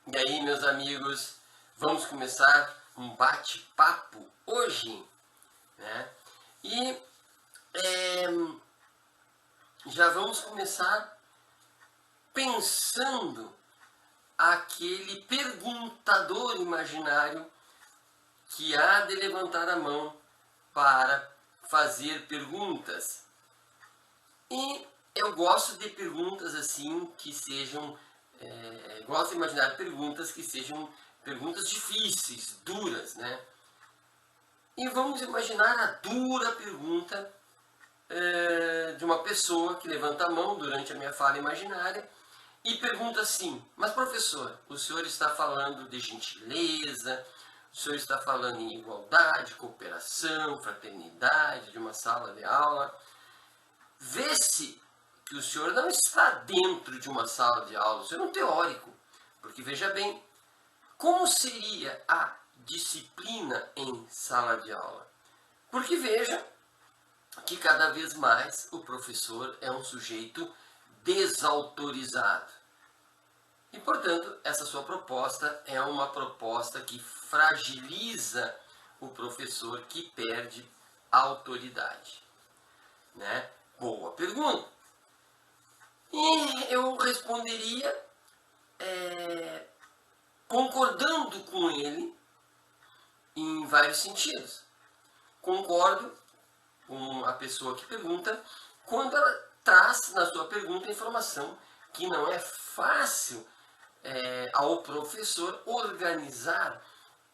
E aí, meus amigos, vamos começar um bate-papo hoje, né? E já vamos começar pensando aquele perguntador imaginário que há de levantar a mão para fazer perguntas. E eu gosto de perguntas assim que sejam, gosto de imaginar perguntas que sejam perguntas difíceis, duras, né? E vamos imaginar a dura pergunta de uma pessoa que levanta a mão durante a minha fala imaginária e pergunta assim: mas professor, o senhor está falando de gentileza, o senhor está falando em igualdade, cooperação, fraternidade, de uma sala de aula. Vê-se que o senhor não está dentro de uma sala de aula, o senhor é um teórico, porque veja bem, como seria a disciplina em sala de aula? Porque veja que cada vez mais o professor é um sujeito desautorizado. E, portanto, essa sua proposta é uma proposta que fragiliza o professor, que perde a autoridade, né? Boa pergunta. E eu responderia concordando com ele em vários sentidos. Concordo com a pessoa que pergunta quando ela traz na sua pergunta informação que não é fácil ao professor organizar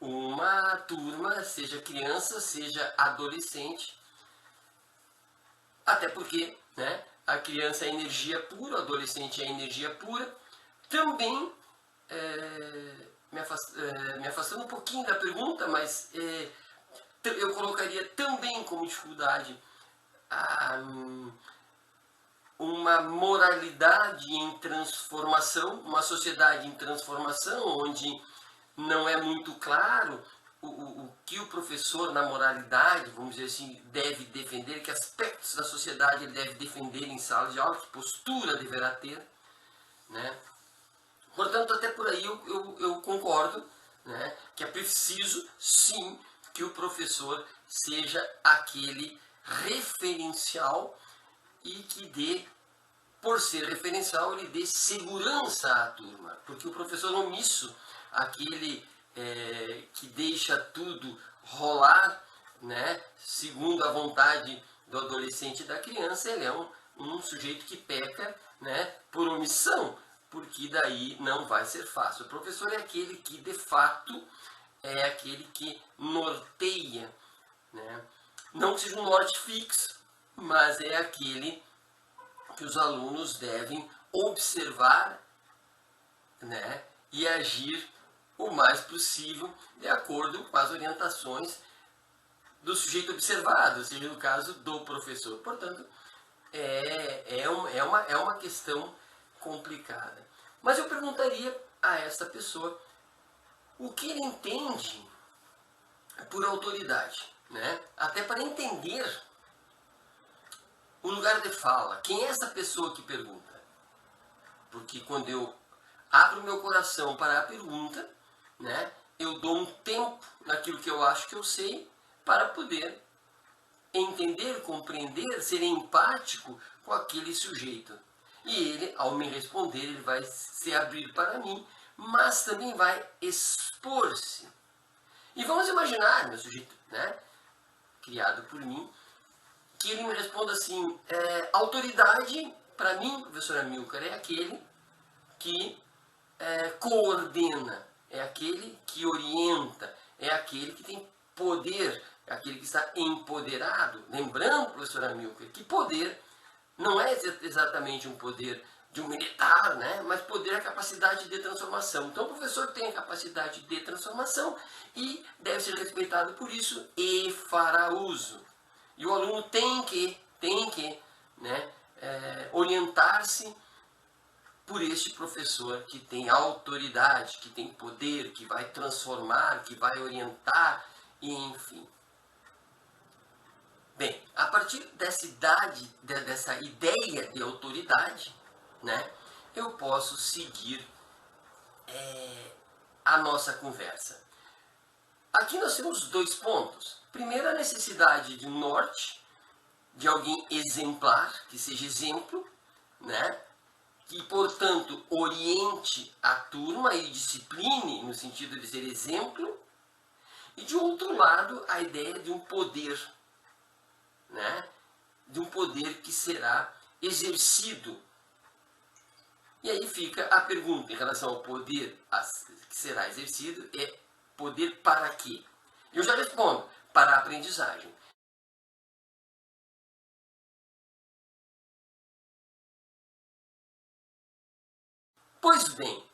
uma turma, seja criança, seja adolescente, até porque, né, a criança é energia pura, o adolescente é energia pura. Também, me afastando um pouquinho da pergunta, mas eu colocaria também como dificuldade uma moralidade em transformação, uma sociedade em transformação, onde não é muito claro o que o professor na moralidade, vamos dizer assim, deve defender, que aspectos da sociedade ele deve defender em sala de aula, que postura deverá ter, né? Portanto, até por aí eu concordo, né, que é preciso, sim, que o professor seja aquele referencial e que dê, por ser referencial, ele dê segurança à turma. Porque o professor omisso, aquele que deixa tudo rolar, né, segundo a vontade do adolescente e da criança, ele é um sujeito que peca, né, por omissão, porque daí não vai ser fácil. O professor é aquele que, de fato, é aquele que norteia, né? Não que seja um norte fixo, mas é aquele que os alunos devem observar, né, e agir o mais possível de acordo com as orientações do sujeito observado, ou seja, no caso do professor. Portanto, é uma questão complicada. Mas eu perguntaria a essa pessoa o que ele entende por autoridade, né? Até para entender o lugar de fala. Quem é essa pessoa que pergunta? Porque quando eu abro meu coração para a pergunta, né, eu dou um tempo naquilo que eu acho que eu sei para poder entender, compreender, ser empático com aquele sujeito. E ele, ao me responder, ele vai se abrir para mim, mas também vai expor-se. E vamos imaginar, meu sujeito, né, criado por mim, que ele me responda assim: autoridade, para mim, professor Amilcar, é aquele que coordena, é aquele que orienta, é aquele que tem poder, é aquele que está empoderado. Lembrando, professor Amilcar, que poder não é exatamente um poder de um militar, né? Mas poder é a capacidade de transformação. Então o professor tem a capacidade de transformação e deve ser respeitado por isso e fará uso. E o aluno tem que né, orientar-se por este professor que tem autoridade, que tem poder, que vai transformar, que vai orientar, e enfim. Bem, a partir dessa dessa ideia de autoridade, né, eu posso seguir a nossa conversa. Aqui nós temos dois pontos. Primeiro, a necessidade de norte, de alguém exemplar, que seja exemplo, né, que, portanto, oriente a turma e discipline, no sentido de ser exemplo. E, de outro lado, a ideia de um poder, né, de um poder que será exercido. E aí fica a pergunta em relação ao poder que será exercido, é poder para quê? Eu já respondo, para a aprendizagem. Pois bem,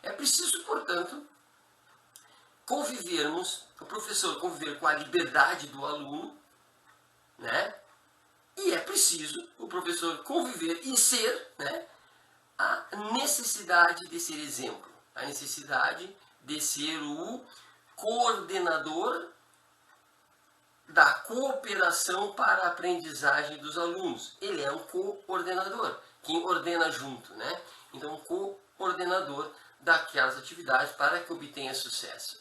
é preciso, portanto, convivermos, o professor conviver com a liberdade do aluno, né? E é preciso o professor conviver e ser, né, a necessidade de ser exemplo, a necessidade de ser o coordenador da cooperação para a aprendizagem dos alunos. Ele é um coordenador, quem ordena junto, né? Então, coordenador daquelas atividades para que obtenha sucesso.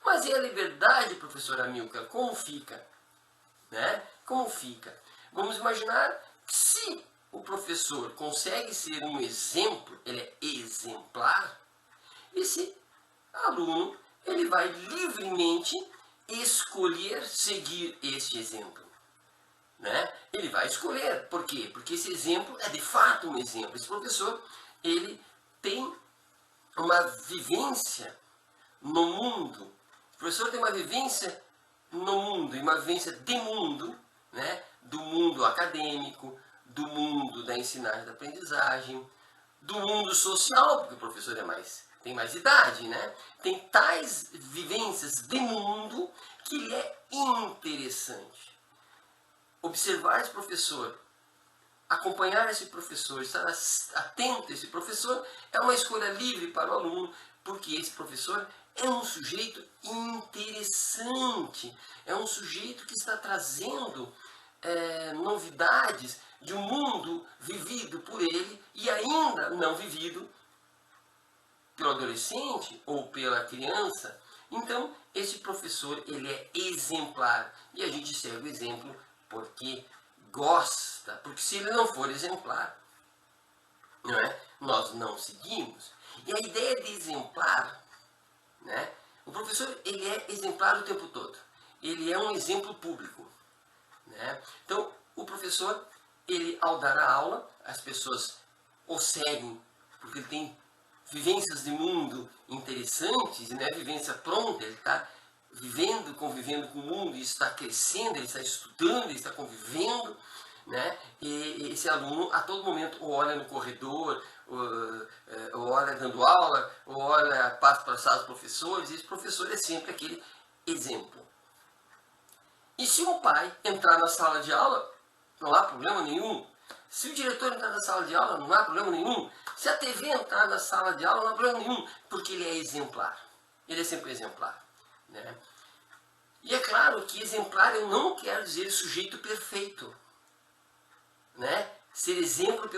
Mas e a liberdade, professor Amilcar, como fica? Né? Como fica? Vamos imaginar que se o professor consegue ser um exemplo, ele é exemplar, esse aluno ele vai livremente escolher seguir este exemplo. Né? Ele vai escolher. Por quê? Porque esse exemplo é de fato um exemplo. Esse professor ele tem uma vivência no mundo. O professor tem uma vivência no mundo, e uma vivência de mundo, né? Do mundo acadêmico, do mundo da ensinagem e da aprendizagem, do mundo social, porque o professor tem mais idade, né? Tem tais vivências de mundo que lhe é interessante. Observar esse professor, acompanhar esse professor, estar atento a esse professor, é uma escolha livre para o aluno, porque esse professor é um sujeito interessante, é um sujeito que está trazendo novidades de um mundo vivido por ele e ainda não vivido pelo adolescente ou pela criança. Então, esse professor ele é exemplar e a gente segue o exemplo porque gosta, porque se ele não for exemplar, não é? Nós não seguimos. E a ideia de exemplar, né? O professor ele é exemplar o tempo todo. Ele é um exemplo público, né? Então, o professor, ele ao dar a aula, as pessoas o seguem porque ele tem vivências de mundo interessantes, e não é vivência pronta, ele está vivendo, convivendo com o mundo, e está crescendo, ele está estudando, ele está convivendo, né? E esse aluno a todo momento ou olha no corredor, ou olha dando aula, ou olha, passa para a sala dos professores, e esse professor é sempre aquele exemplo. E se um pai entrar na sala de aula, não há problema nenhum. Se o diretor entrar na sala de aula, não há problema nenhum. Se a TV entrar na sala de aula, não há problema nenhum, porque ele é exemplar. Ele é sempre exemplar. Né? E é claro que exemplar eu não quero dizer sujeito perfeito. Né? Ser exemplo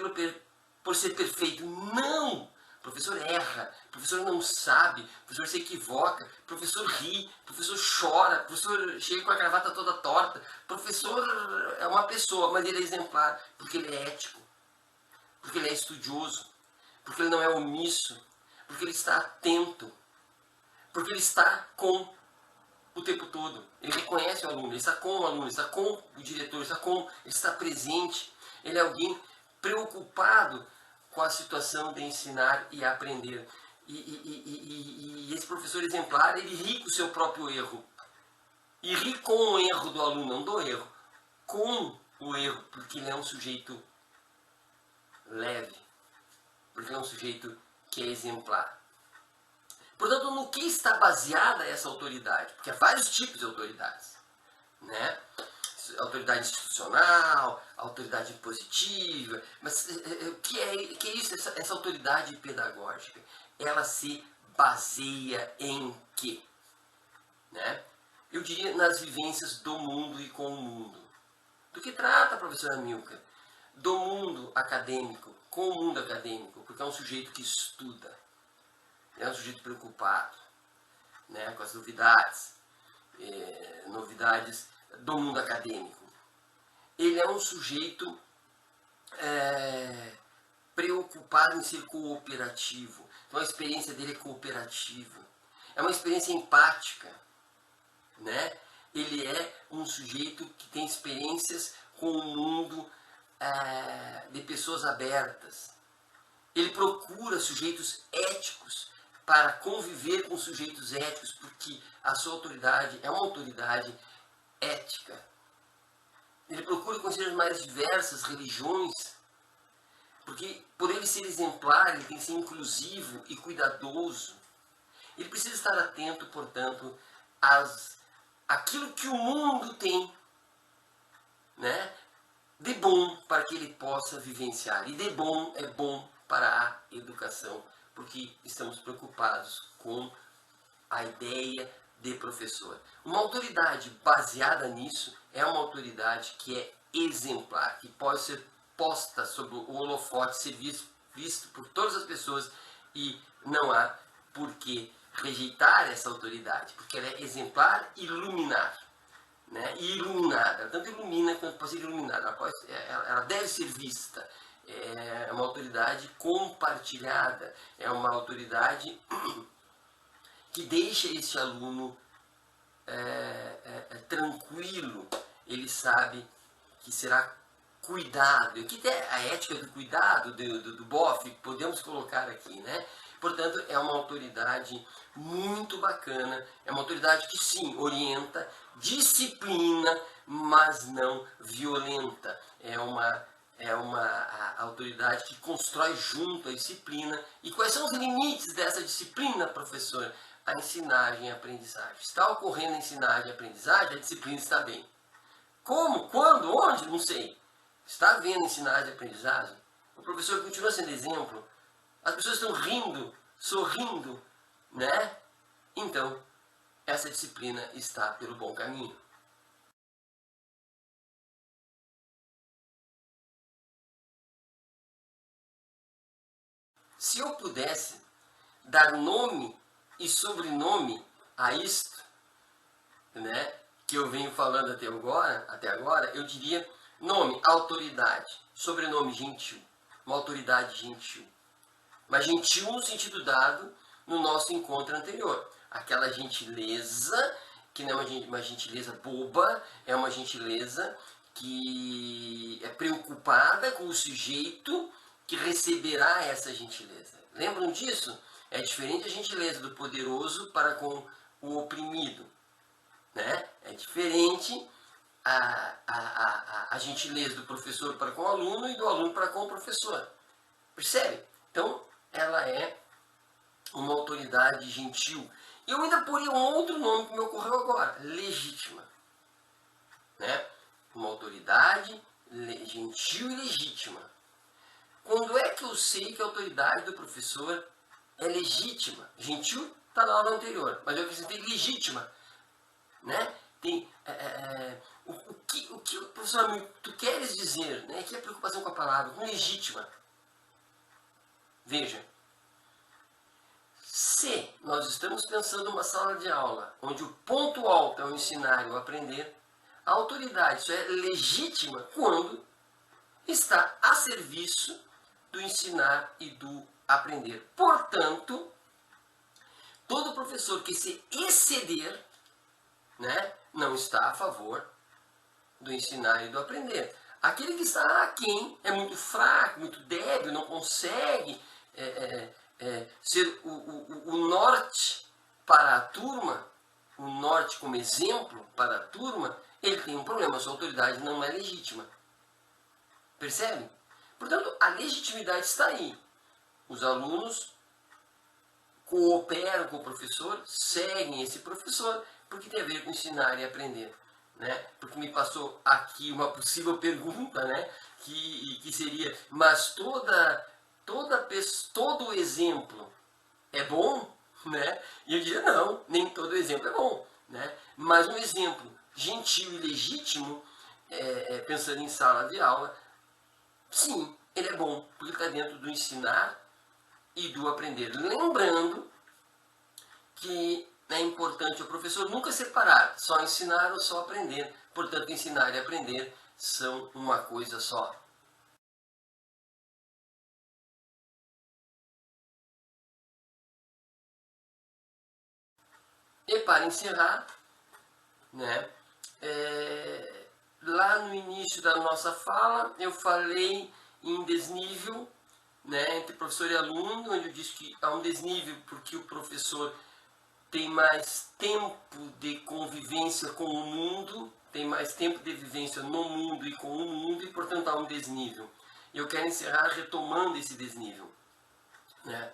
por ser perfeito. Não! O professor erra, o professor não sabe, o professor se equivoca, o professor ri, o professor chora, o professor chega com a gravata toda torta. O professor é uma pessoa, mas ele é exemplar, porque ele é ético, porque ele é estudioso, porque ele não é omisso, porque ele está atento, porque ele está com o tempo todo. Ele reconhece o aluno, ele está com o aluno, ele está com o diretor, ele está presente. Ele é alguém preocupado com a situação de ensinar e aprender. E esse professor exemplar, ele ri com o seu próprio erro. E ri com o erro do aluno, não do erro. Com o erro, porque ele é um sujeito leve. Porque ele é um sujeito que é exemplar. Portanto, no que está baseada essa autoridade? Porque há vários tipos de autoridades. Né? Autoridade institucional, autoridade positiva, mas o que é isso, essa autoridade pedagógica? Ela se baseia em quê? Né? Eu diria nas vivências do mundo e com o mundo. do que trata a professora Milka do mundo acadêmico, com o mundo acadêmico, porque é um sujeito que estuda, é um sujeito preocupado, né, com as novidades, novidades do mundo acadêmico. Ele é um sujeito preocupado em ser cooperativo. Então a experiência dele é cooperativa. É uma experiência empática, né? Ele é um sujeito que tem experiências com o mundo de pessoas abertas. Ele procura sujeitos éticos para conviver com sujeitos éticos, porque a sua autoridade é uma autoridade ética. Ele procura conhecer as mais diversas religiões, porque por ele ser exemplar, ele tem que ser inclusivo e cuidadoso. Ele precisa estar atento, portanto, àquilo que o mundo tem, né, de bom para que ele possa vivenciar. E de bom é bom para a educação, porque estamos preocupados com a ideia de professor. Uma autoridade baseada nisso é uma autoridade que é exemplar, que pode ser posta sob o holofote, ser visto por todas as pessoas, e não há por que rejeitar essa autoridade, porque ela é exemplar e iluminar, né? E iluminada, ela tanto ilumina quanto pode ser iluminada, ela deve ser vista. É uma autoridade compartilhada, é uma autoridade que deixa esse aluno tranquilo. Ele sabe que será cuidado. Aqui tem a ética do cuidado do Boff, podemos colocar aqui, né? Portanto, é uma autoridade muito bacana, é uma autoridade que sim, orienta, disciplina, mas não violenta. É uma autoridade que constrói junto a disciplina. E quais são os limites dessa disciplina, professor? A ensinagem e a aprendizagem. Está ocorrendo a ensinagem e a aprendizagem, a disciplina está bem. Como? Quando? Onde? Não sei. Está havendo ensinagem e aprendizagem? O professor continua sendo exemplo? As pessoas estão rindo, sorrindo, né? Então, essa disciplina está pelo bom caminho. Se eu pudesse dar nome e sobrenome a isto, né, que eu venho falando até agora, eu diria nome, autoridade, sobrenome, gentil. Uma autoridade gentil. Mas gentil no sentido dado no nosso encontro anterior. Aquela gentileza, que não é uma gentileza boba, é uma gentileza que é preocupada com o sujeito que receberá essa gentileza. Lembram disso? É diferente a gentileza do poderoso para com o oprimido, né? É diferente a gentileza do professor para com o aluno e do aluno para com o professor. Percebe? Então, ela é uma autoridade gentil. E eu ainda poria um outro nome que me ocorreu agora, legítima. Né? Uma autoridade gentil e legítima. Quando é que eu sei que a autoridade do professor é legítima? Gentil está na aula anterior, mas eu acrescentei legítima. Né? Tem, o que, professor, tu queres dizer? Né? Que é a preocupação com a palavra, com legítima. Veja, se nós estamos pensando uma sala de aula onde o ponto alto é o ensinar e o aprender, a autoridade só é legítima quando está a serviço do ensinar e do aprender. Portanto, todo professor que se exceder, né, não está a favor do ensinar e do aprender. Aquele que está aquém é muito fraco, muito débil, não consegue ser o norte para a turma, o norte como exemplo para a turma, ele tem um problema, a sua autoridade não é legítima. Percebe? Portanto, a legitimidade está aí. Os alunos cooperam com o professor, seguem esse professor, porque tem a ver com ensinar e aprender. Né? Porque me passou aqui uma possível pergunta, né? que seria, mas todo exemplo é bom? Né? E eu diria, não, nem todo exemplo é bom. Né? Mas um exemplo gentil e legítimo pensando em sala de aula, sim, ele é bom, porque está dentro do ensinar e do aprender. Lembrando que é importante o professor nunca separar, só ensinar ou só aprender. Portanto, ensinar e aprender são uma coisa só. E para encerrar, né, lá no início da nossa fala, eu falei em desnível, né, entre professor e aluno, onde eu disse que há um desnível porque o professor tem mais tempo de convivência com o mundo, tem mais tempo de vivência no mundo e com o mundo, e portanto há um desnível. E eu quero encerrar retomando esse desnível. Né?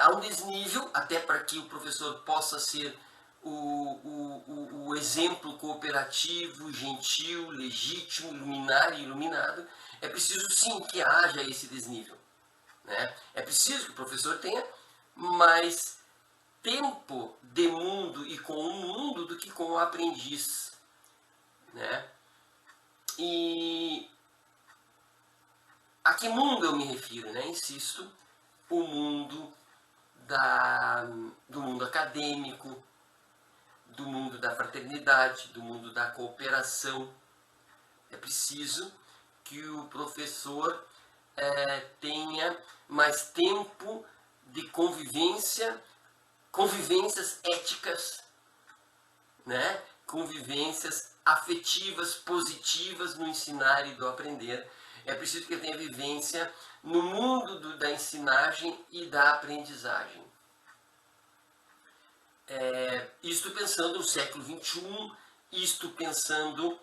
Há um desnível, até para que o professor possa ser o exemplo cooperativo, gentil, legítimo, iluminar e iluminado, é preciso sim que haja esse desnível. Né? É preciso que o professor tenha mais tempo de mundo e com o mundo do que com o aprendiz. Né? E a que mundo eu me refiro? Né? Insisto, o mundo do mundo acadêmico, do mundo da fraternidade, do mundo da cooperação. É preciso que o professor tenha mais tempo de convivências éticas, né? Convivências afetivas, positivas no ensinar e do aprender. É preciso que ele tenha vivência no mundo da ensinagem e da aprendizagem. Isto pensando no século XXI, isto pensando,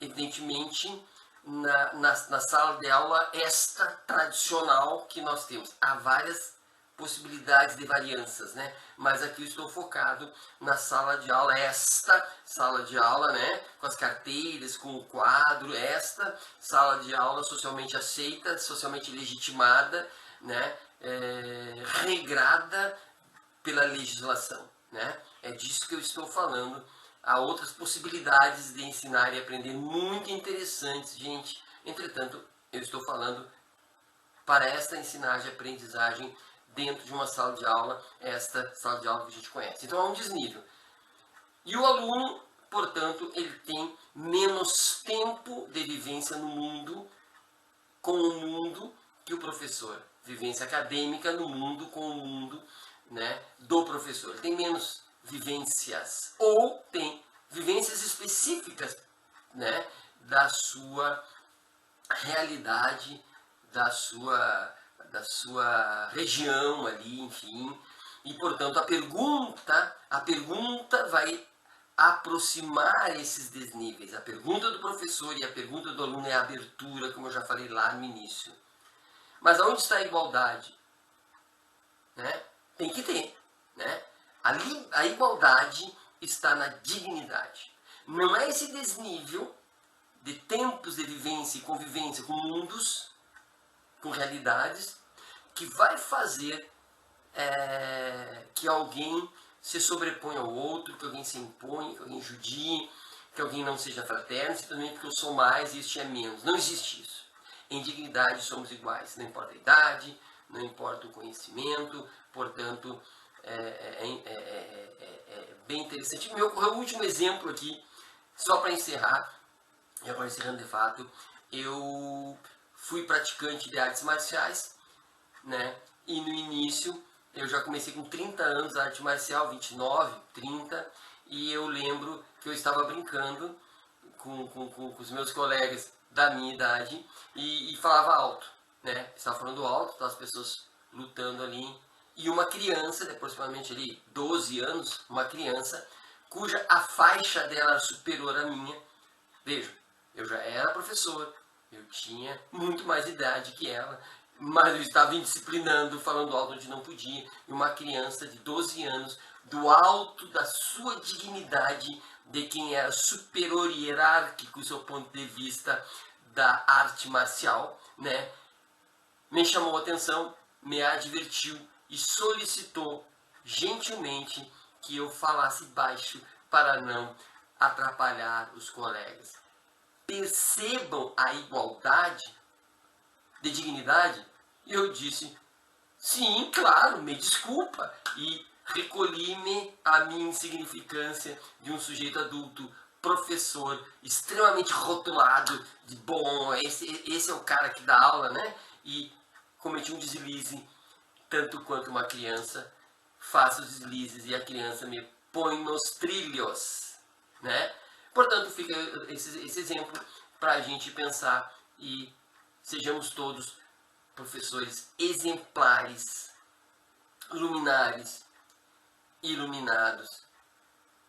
evidentemente, na sala de aula esta tradicional que nós temos. Há várias possibilidades de varianças, né? Mas aqui eu estou focado na sala de aula, esta sala de aula, né? Com as carteiras, com o quadro, esta sala de aula socialmente aceita, socialmente legitimada, né? Regrada pela legislação. Né? É disso que eu estou falando. Há outras possibilidades de ensinar e aprender muito interessantes, gente. Entretanto, eu estou falando para esta ensinagem e aprendizagem dentro de uma sala de aula, esta sala de aula que a gente conhece. Então há um desnível. E o aluno, portanto, ele tem menos tempo de vivência no mundo, com o mundo, que o professor. Vivência acadêmica no mundo, com o mundo, né, do professor. Ele tem menos vivências, ou tem vivências específicas, né, da sua realidade, da sua região ali, enfim. E, portanto, a pergunta vai aproximar esses desníveis. A pergunta do professor e a pergunta do aluno é a abertura, como eu já falei lá no início. Mas onde está a igualdade? Né? Tem que ter. Né? Ali, a igualdade está na dignidade. Não é esse desnível de tempos de vivência e convivência com mundos, com realidades, que vai fazer que alguém se sobreponha ao outro, que alguém se imponha, que alguém judie, que alguém não seja fraterno, simplesmente porque eu sou mais e este é menos. Não existe isso. Em dignidade somos iguais, não importa a idade, não importa o conhecimento, portanto, é bem interessante. Me ocorreu o último exemplo aqui, só para encerrar, e agora encerrando de fato, eu fui praticante de artes marciais, né? E no início, eu já comecei com 30 anos a arte marcial, 29, 30, e eu lembro que eu estava brincando com os meus colegas da minha idade e falava alto, né? Estava falando alto, então as pessoas lutando ali, e uma criança, de aproximadamente ali 12 anos, uma criança, cuja a faixa dela era superior à minha. Veja, eu já era professor, eu tinha muito mais idade que ela, mas eu estava indisciplinando, falando alto onde não podia, e uma criança de 12 anos, do alto da sua dignidade, de quem era superior e hierárquico do seu ponto de vista da arte marcial, né, me chamou a atenção, me advertiu e solicitou gentilmente que eu falasse baixo para não atrapalhar os colegas. percebam a igualdade de dignidade? E eu disse, sim, claro, me desculpa. E recolhi-me à minha insignificância de um sujeito adulto, professor, extremamente rotulado, de bom, esse é o cara que dá aula, né? E cometi um deslize, tanto quanto uma criança, faço deslizes e a criança me põe nos trilhos, né? Portanto, fica esse exemplo para a gente pensar e sejamos todos professores exemplares, luminares, iluminados,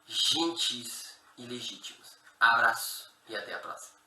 gentis e legítimos. Abraço e até a próxima.